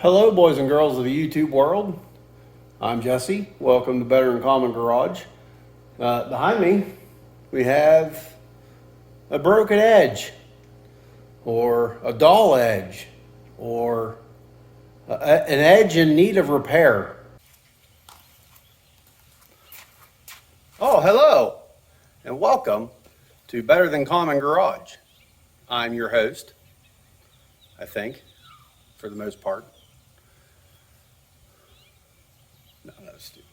Hello, boys and girls of the YouTube world. I'm Jesse. Welcome to Better Than Common Garage. Behind me, we have a broken edge, or a dull edge, or an edge in need of repair. Oh, hello, and welcome to Better Than Common Garage. I'm your host, I think, for the most part. No, that's stupid.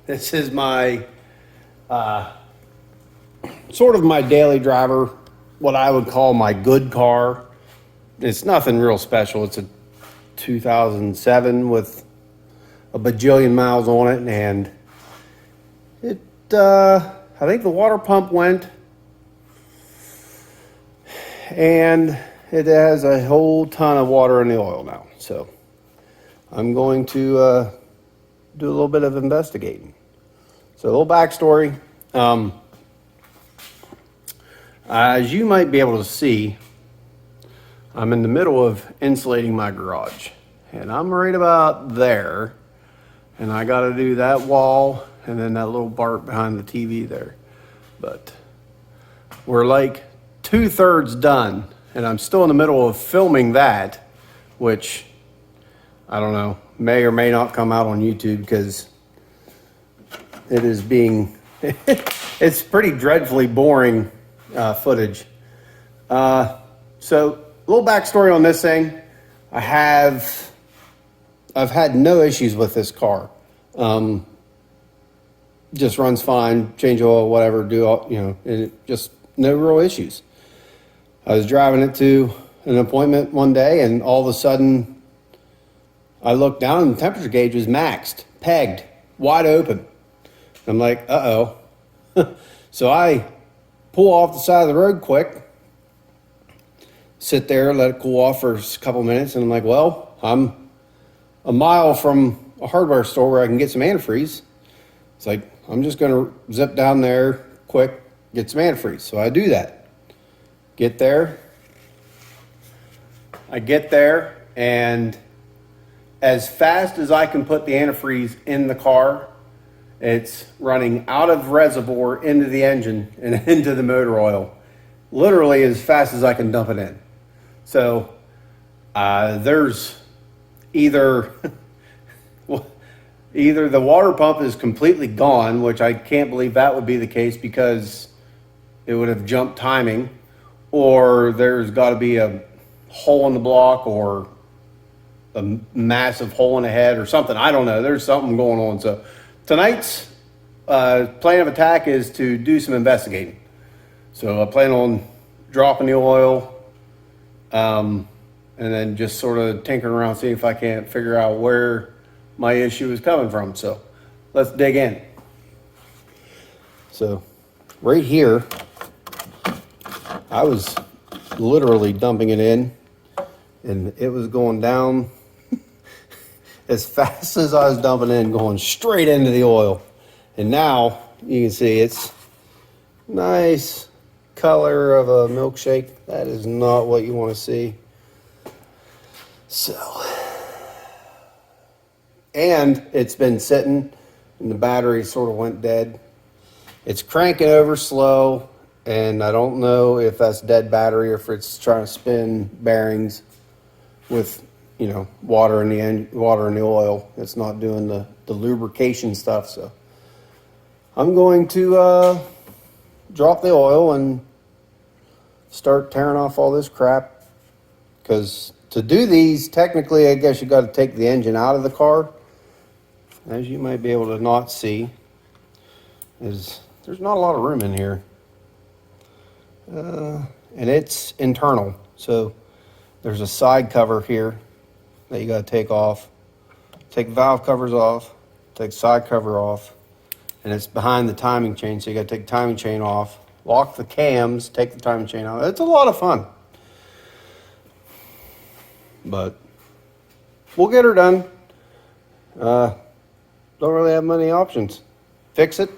This is my sort of my daily driver, what I would call my good car. It's nothing real special. It's a 2007 with a bajillion miles on it, and I think the water pump went, and it has a whole ton of water in the oil now. So I'm going to do a little bit of investigating. So a little backstory. As you might be able to see, I'm in the middle of insulating my garage, and I'm right about there. And I got to do that wall and then that little part behind the TV there. But we're like 2/3 done, and I'm still in the middle of filming that, which I don't know, may or may not come out on YouTube because it is being, it's pretty dreadfully boring footage. So a little backstory on this thing. I've had no issues with this car. Just runs fine, change oil, whatever, do all, just no real issues. I was driving it to an appointment one day, and all of a sudden I looked down and the temperature gauge was maxed, pegged, wide open. I'm like, uh-oh. So I pull off the side of the road quick, sit there, let it cool off for a couple minutes, and I'm like, well, I'm a mile from a hardware store where I can get some antifreeze. It's like, I'm just going to zip down there quick, get some antifreeze. So I do that. I get there, and as fast as I can put the antifreeze in the car, it's running out of reservoir into the engine and into the motor oil, literally as fast as I can dump it in. So there's either the water pump is completely gone, which I can't believe that would be the case because it would have jumped timing, or there's got to be a hole in the block or a massive hole in the head or something. I don't know. There's something going on. So tonight's plan of attack is to do some investigating. So I plan on dropping the oil, and then just sort of tinkering around, seeing if I can't figure out where my issue is coming from. So let's dig in. So right here, I was literally dumping it in, and it was going down as fast as I was dumping in, going straight into the oil. And now you can see it's nice color of a milkshake. That is not what you want to see. So, and it's been sitting, and the battery sort of went dead. It's cranking over slow, and I don't know if that's dead battery or if it's trying to spin bearings with, water in the oil. It's not doing the lubrication stuff. So I'm going to drop the oil and start tearing off all this crap, because to do these, technically, I guess you got to take the engine out of the car. As you might be able to not see, there's not a lot of room in here. And it's internal. So there's a side cover here that you got to take off. Take valve covers off, take side cover off, and it's behind the timing chain. So you got to take the timing chain off, lock the cams, take the timing chain out. It's a lot of fun. But we'll get her done. Don't really have many options. Fix it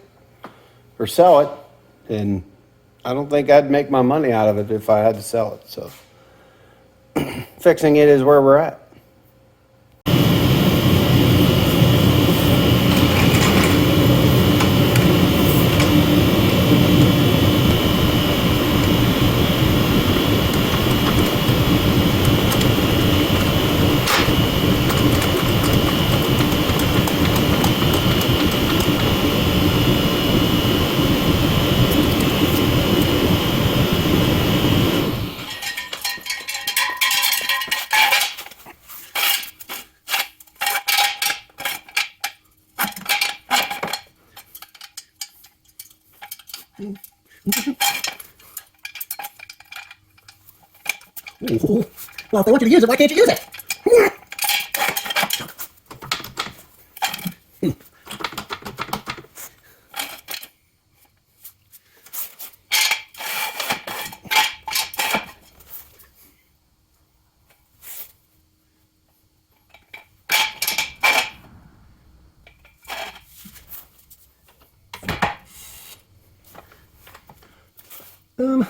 or sell it, and I don't think I'd make my money out of it if I had to sell it. So fixing it is where we're at. Well, if they want you to use it, why can't you use it? Um.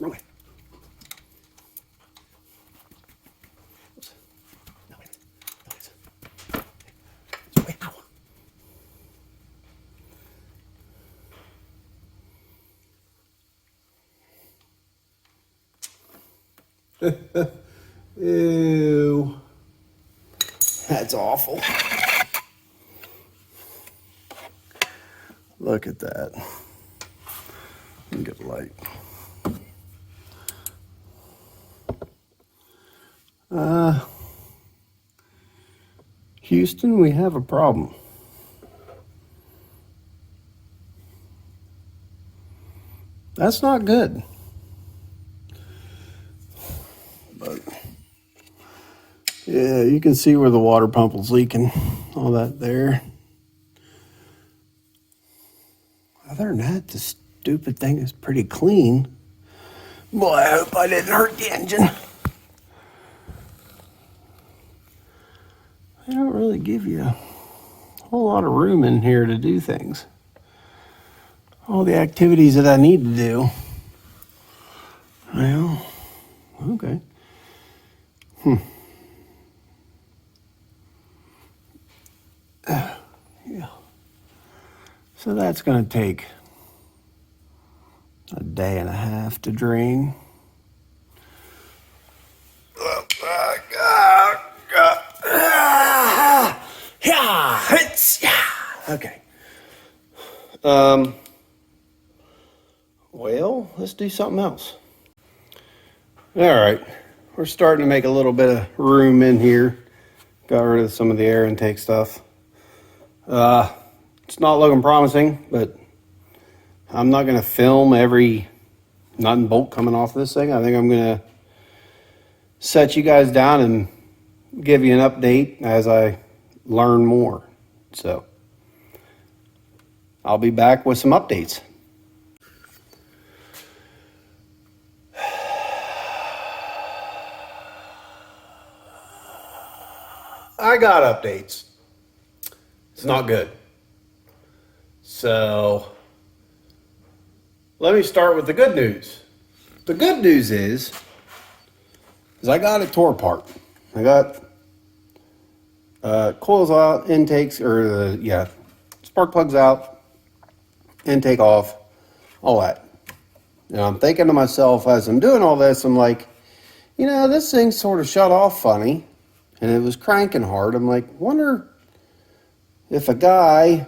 Wrong way. Oops. No, wait. No, it's... Wait, ow. Ew. That's awful. Look at that. Let me get the light. Houston, we have a problem. That's not good. But yeah, you can see where the water pump was leaking. All that there. Other than that, the stupid thing is pretty clean. Boy, I hope I didn't hurt the engine. They don't really give you a whole lot of room in here to do things. All the activities that I need to do. Well, okay. Yeah. So that's going to take a day and a half to drain. Okay. Well, let's do something else. All right. We're starting to make a little bit of room in here. Got rid of some of the air intake stuff. It's not looking promising, but I'm not going to film every nut and bolt coming off this thing. I think I'm going to set you guys down and give you an update as I learn more. So I'll be back with some updates. I got updates. It's not good. So let me start with the good news. The good news is I got it tore apart. I got coils out, intakes, or spark plugs out, intake off, all that. And I'm thinking to myself as I'm doing all this, I'm like, this thing sort of shut off funny, and it was cranking hard. I'm like, wonder if a guy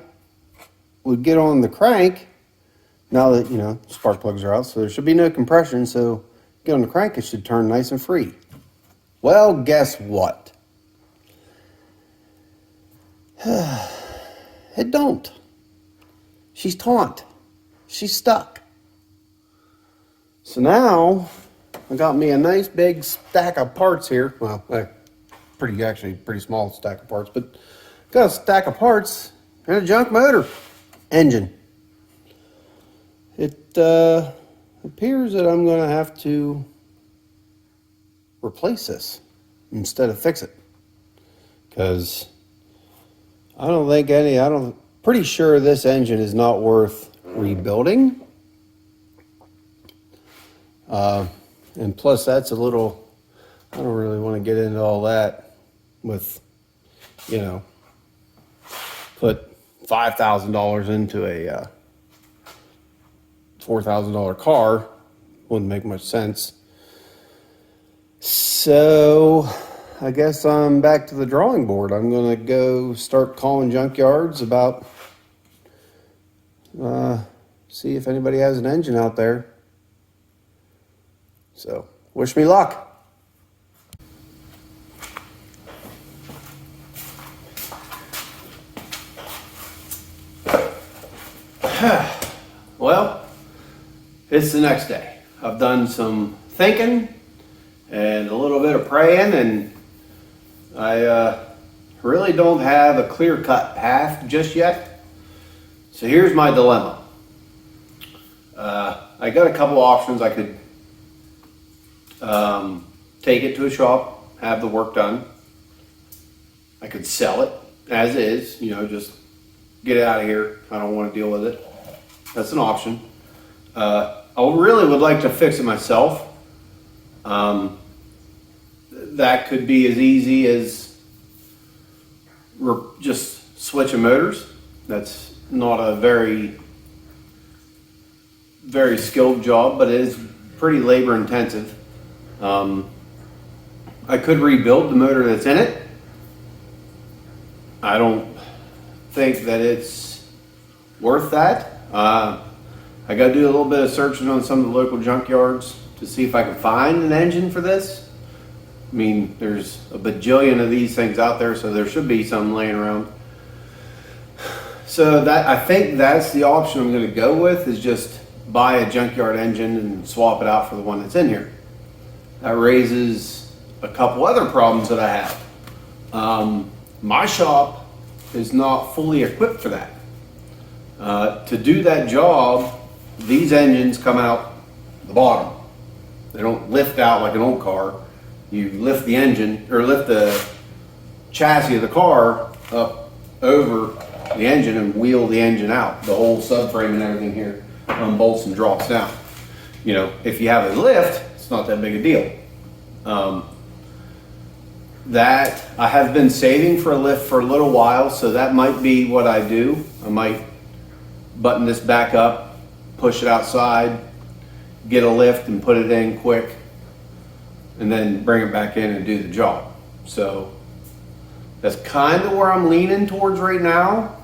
would get on the crank now that, spark plugs are out, so there should be no compression, so get on the crank, it should turn nice and free. Well, guess what? It don't. She's taut. She's stuck. So now I got me a nice big stack of parts here. Well, pretty small stack of parts, but got a stack of parts and a junk motor engine. It appears that I'm going to have to replace this instead of fix it, because pretty sure this engine is not worth rebuilding. And plus that's I don't really want to get into all that with, put $5,000 into a $4,000 car. Wouldn't make much sense. So I guess I'm back to the drawing board. I'm going to go start calling junkyards about, see if anybody has an engine out there. So wish me luck. Well, it's the next day. I've done some thinking and a little bit of praying, and I really don't have a clear-cut path just yet. So here's my dilemma. I got a couple options. I could take it to a shop, have the work done. I could sell it as is, just get it out of here. I don't want to deal with it. That's an option. I really would like to fix it myself. That could be as easy as just switching motors. That's not a very, very skilled job, but it is pretty labor intensive. I could rebuild the motor that's in it. I don't think that it's worth that. I got to do a little bit of searching on some of the local junkyards to see if I can find an engine for this. I mean, there's a bajillion of these things out there, so there should be some laying around. So I think that's the option I'm going to go with, is just buy a junkyard engine and swap it out for the one that's in here. That raises a couple other problems that I have. My shop is not fully equipped for that. To do that job, these engines come out the bottom. They don't lift out like an old car. You lift the engine, or lift the chassis of the car up over the engine and wheel the engine out. The whole subframe and everything here bolts and drops down. If you have a lift, it's not that big a deal. That I have been saving for a lift for a little while, so that might be what I do. I might button this back up, push it outside, get a lift and put it in quick, and then bring it back in and do the job. So that's kind of where I'm leaning towards right now.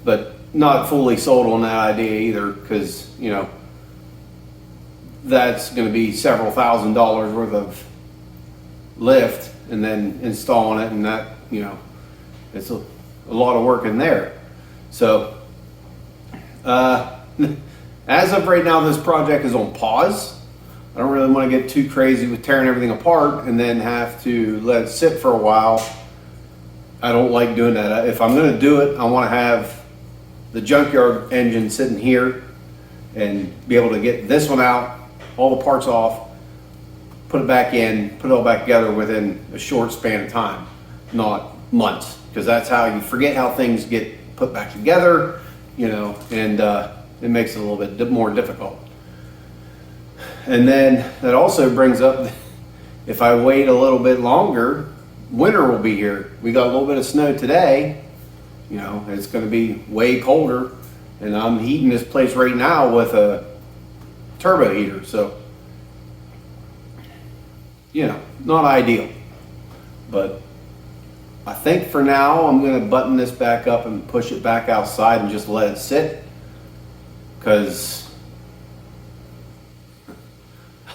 But not fully sold on that idea either, because that's going to be several $1,000s worth of lift and then installing it, and that it's a lot of work in there. So as of right now, this project is on pause. I don't really want to get too crazy with tearing everything apart and then have to let it sit for a while. I don't like doing that. If I'm going to do it, I want to have the junkyard engine sitting here and be able to get this one out, all the parts off, put it back in, put it all back together within a short span of time, not months, because that's how you forget how things get put back together, and it makes it a little bit more difficult. And then that also brings up, if I wait a little bit longer, winter will be here. We got a little bit of snow today. It's going to be way colder, and I'm heating this place right now with a turbo heater. So, not ideal. But I think for now, I'm going to button this back up and push it back outside and just let it sit, because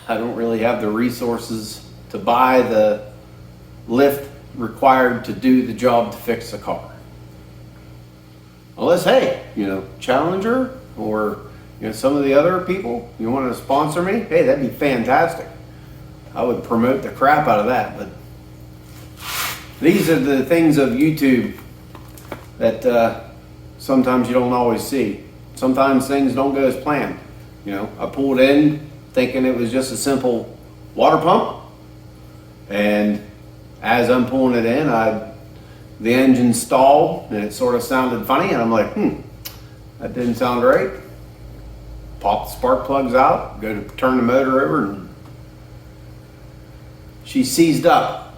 I don't really have the resources to buy the lift required to do the job to fix the car. Unless, hey, Challenger or some of the other people, you want to sponsor me, hey, that'd be fantastic. I would promote the crap out of that. But these are the things of YouTube that sometimes you don't always see. Sometimes things don't go as planned. I pulled in thinking it was just a simple water pump, and as I'm pulling it in, the engine stalled and it sort of sounded funny, and I'm like, that didn't sound right. Pop the spark plugs out, go to turn the motor over, and she seized up.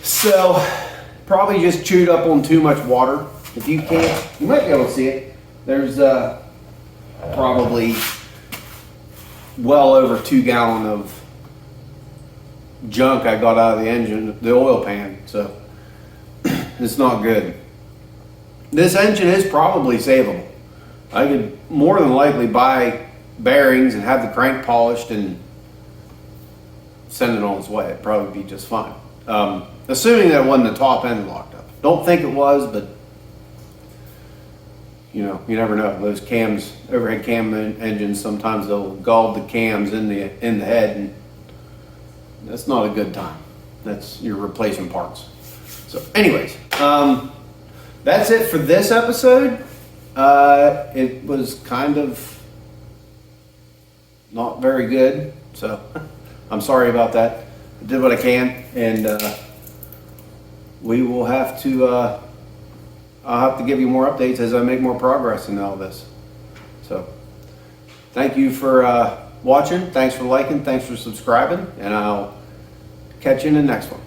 So probably just chewed up on too much water. If you can't, you might be able to see it. There's probably well over 2 gallons of junk I got out of the engine, the oil pan. So it's not good. This engine is probably savable. I could more than likely buy bearings and have the crank polished and send it on its way. It'd probably be just fine. Assuming that it wasn't the top end locked up. Don't think it was, but you never know. Those cams, overhead cam engines, sometimes they'll gall the cams in the head, and that's not a good time. That's you're replacing parts. So, anyways, that's it for this episode. It was kind of not very good, so I'm sorry about that. I did what I can, and we will have to. I'll have to give you more updates as I make more progress in all this. So, thank you for watching. Thanks for liking. Thanks for subscribing, and I'll catch you in the next one.